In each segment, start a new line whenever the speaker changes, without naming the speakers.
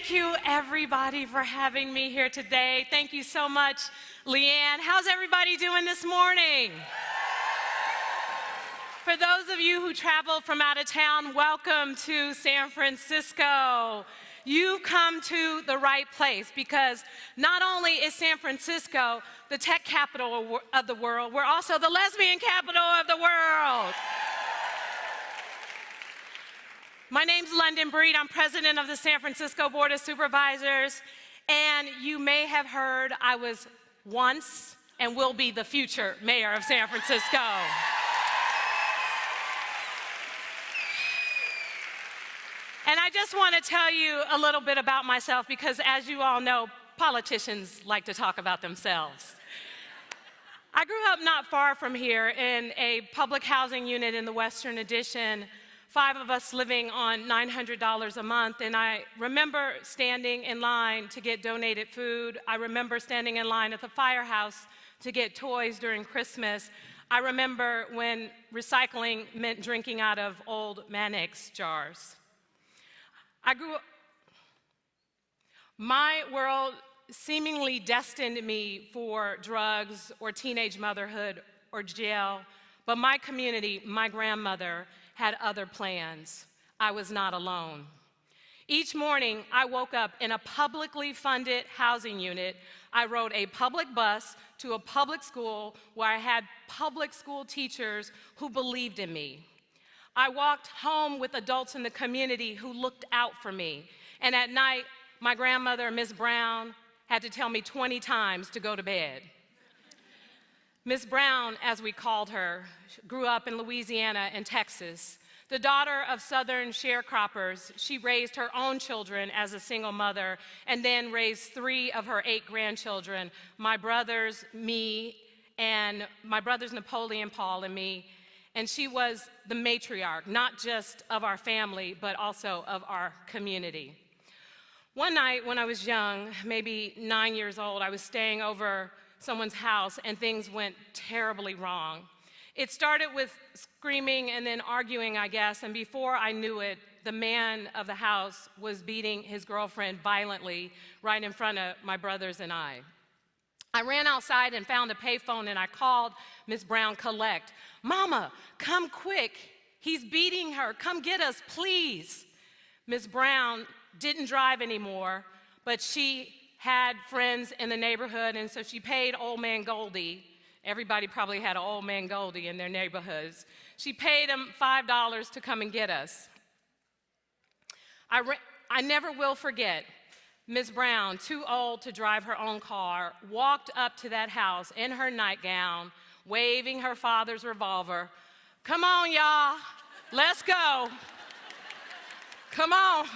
Thank you, everybody, for having me here today. Thank you so much, Leanne. How's everybody doing this morning? For those of you who traveled from out of town, welcome to San Francisco. You've come to the right place because not only is San Francisco the tech capital of the world, we're also the lesbian capital of the world. My name's London Breed. I'm president of the San Francisco Board of Supervisors, and you may have heard I was once and will be the future mayor of San Francisco. And I just want to tell you a little bit about myself because, as you all know, politicians like to talk about themselves. I grew up not far from here in a public housing unit in the Western Addition, 5 of us living on $900 a month, and I remember standing in line to get donated food. I remember standing in line at the firehouse to get toys during Christmas. I remember when recycling meant drinking out of old Mannix jars. My world seemingly destined me for drugs or teenage motherhood or jail, but my community, my grandmother, had other plans. I was not alone. Each morning, I woke up in a publicly funded housing unit. I rode a public bus to a public school where I had public school teachers who believed in me. I walked home with adults in the community who looked out for me. And at night, my grandmother, Miss Brown, had to tell me 20 times to go to bed. Miss Brown, as we called her, grew up in Louisiana and Texas. The daughter of Southern sharecroppers, she raised her own children as a single mother and then raised 3 of her 8 grandchildren, my brothers, me, and my brothers Napoleon, Paul, and me. And she was the matriarch, not just of our family, but also of our community. One night when I was young, maybe 9 years old, I was staying over someone's house and things went terribly wrong. It started with screaming and then arguing, I guess, and before I knew it, the man of the house was beating his girlfriend violently right in front of my brothers and I. I ran outside and found a payphone and I called Miss Brown collect. "Mama, come quick. He's beating her. Come get us, please." Miss Brown didn't drive anymore, but she had friends in the neighborhood, and so she paid Old Man Goldie. Everybody probably had an Old Man Goldie in their neighborhoods. She paid him $5 to come and get us. I never will forget Miss Brown, too old to drive her own car, walked up to that house in her nightgown, waving her father's revolver. "Come on, y'all, let's go. Come on,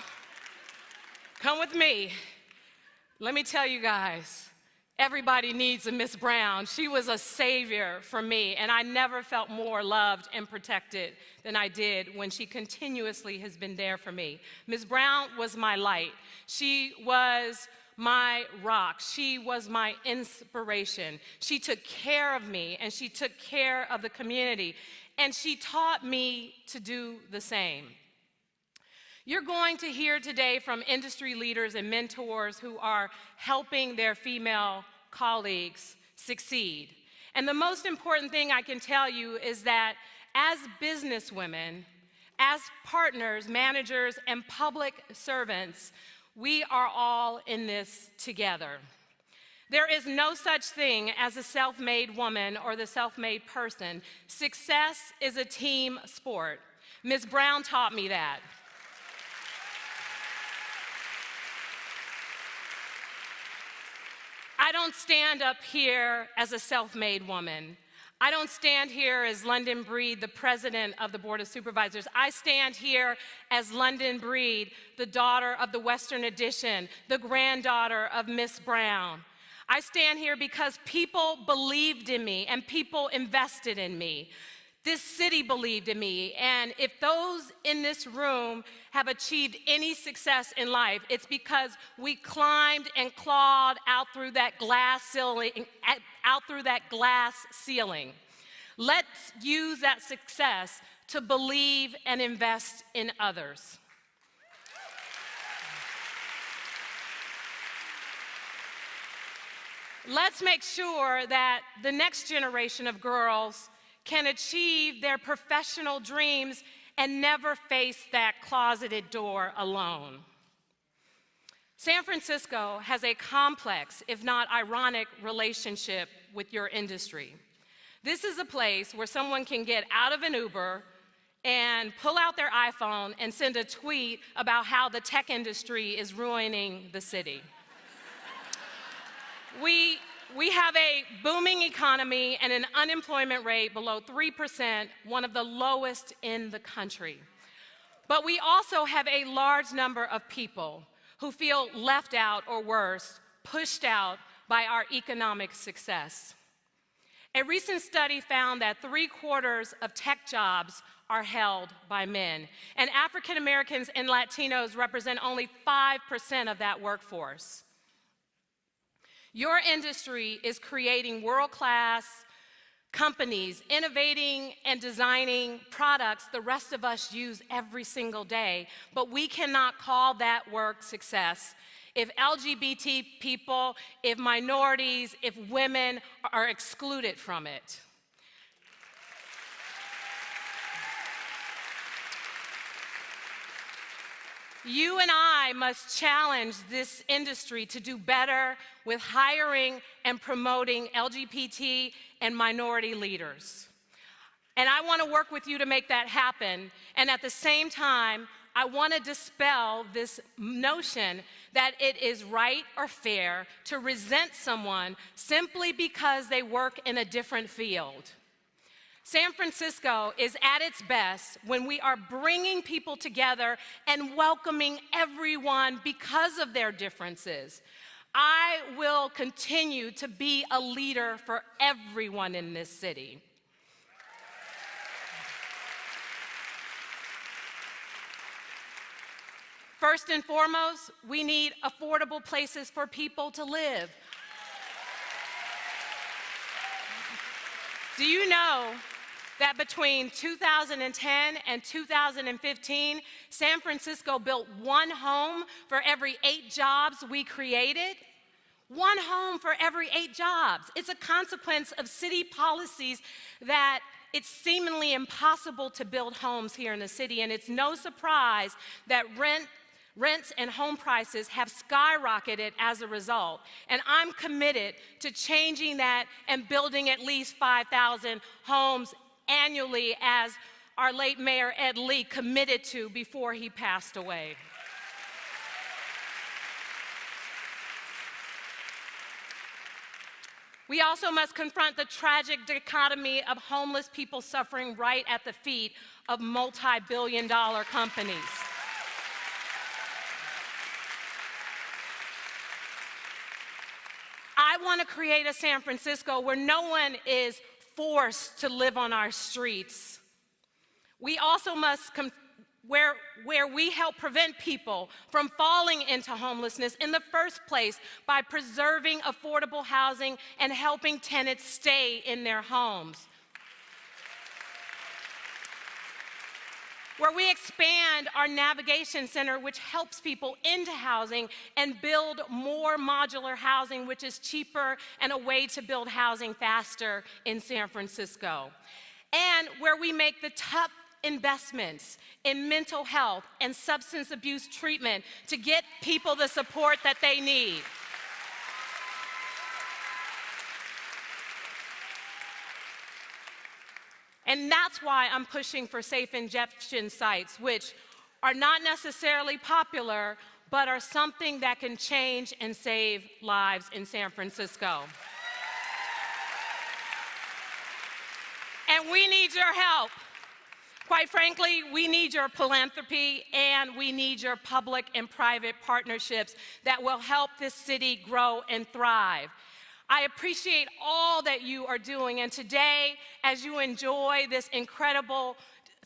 come with me." Let me tell you guys, everybody needs a Miss Brown. She was a savior for me, and I never felt more loved and protected than I did when she continuously has been there for me. Miss Brown was my light. She was my rock. She was my inspiration. She took care of me, and she took care of the community, and she taught me to do the same. You're going to hear today from industry leaders and mentors who are helping their female colleagues succeed. And the most important thing I can tell you is that as businesswomen, as partners, managers, and public servants, we are all in this together. There is no such thing as a self-made woman or the self-made person. Success is a team sport. Ms. Brown taught me that. I don't stand up here as a self-made woman. I don't stand here as London Breed, the president of the Board of Supervisors. I stand here as London Breed, the daughter of the Western Addition, the granddaughter of Miss Brown. I stand here because people believed in me and people invested in me. This city believed in me, and if those in this room have achieved any success in life, it's because we climbed and clawed out through that glass ceiling. Let's use that success to believe and invest in others. Let's make sure that the next generation of girls can achieve their professional dreams and never face that closeted door alone. San Francisco has a complex, if not ironic, relationship with your industry. This is a place where someone can get out of an Uber and pull out their iPhone and send a tweet about how the tech industry is ruining the city. We have a booming economy and an unemployment rate below 3%, one of the lowest in the country. But we also have a large number of people who feel left out, or worse, pushed out by our economic success. A recent study found that 3/4 of tech jobs are held by men, and African Americans and Latinos represent only 5% of that workforce. Your industry is creating world-class companies, innovating and designing products the rest of us use every single day, but we cannot call that work success if LGBT people, if minorities, if women are excluded from it. You and I must challenge this industry to do better with hiring and promoting LGBT and minority leaders. And I want to work with you to make that happen. And at the same time, I want to dispel this notion that it is right or fair to resent someone simply because they work in a different field. San Francisco is at its best when we are bringing people together and welcoming everyone because of their differences. I will continue to be a leader for everyone in this city. First and foremost, we need affordable places for people to live. Do you know that between 2010 and 2015, San Francisco built 1 home for every 8 jobs we created? 1 home for every 8 jobs. It's a consequence of city policies that it's seemingly impossible to build homes here in the city, and it's no surprise that rents and home prices have skyrocketed as a result. And I'm committed to changing that and building at least 5,000 homes annually, as our late Mayor Ed Lee committed to before he passed away. We also must confront the tragic dichotomy of homeless people suffering right at the feet of multi-billion-dollar companies. I want to create a San Francisco where no one is forced to live on our streets. We also must where we help prevent people from falling into homelessness in the first place by preserving affordable housing and helping tenants stay in their homes. Where we expand our navigation center, which helps people into housing, and build more modular housing, which is cheaper and a way to build housing faster in San Francisco. And where we make the tough investments in mental health and substance abuse treatment to get people the support that they need. And that's why I'm pushing for safe injection sites, which are not necessarily popular, but are something that can change and save lives in San Francisco. And we need your help. Quite frankly, we need your philanthropy, and we need your public and private partnerships that will help this city grow and thrive. I appreciate all that you are doing, and today, as you enjoy this incredible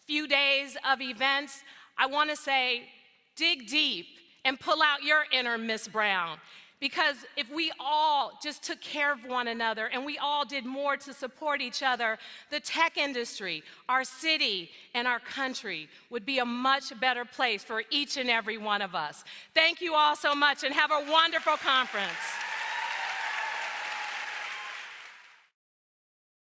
few days of events, I want to say, dig deep and pull out your inner Miss Brown. Because if we all just took care of one another and we all did more to support each other, the tech industry, our city, and our country would be a much better place for each and every one of us. Thank you all so much, and have a wonderful conference.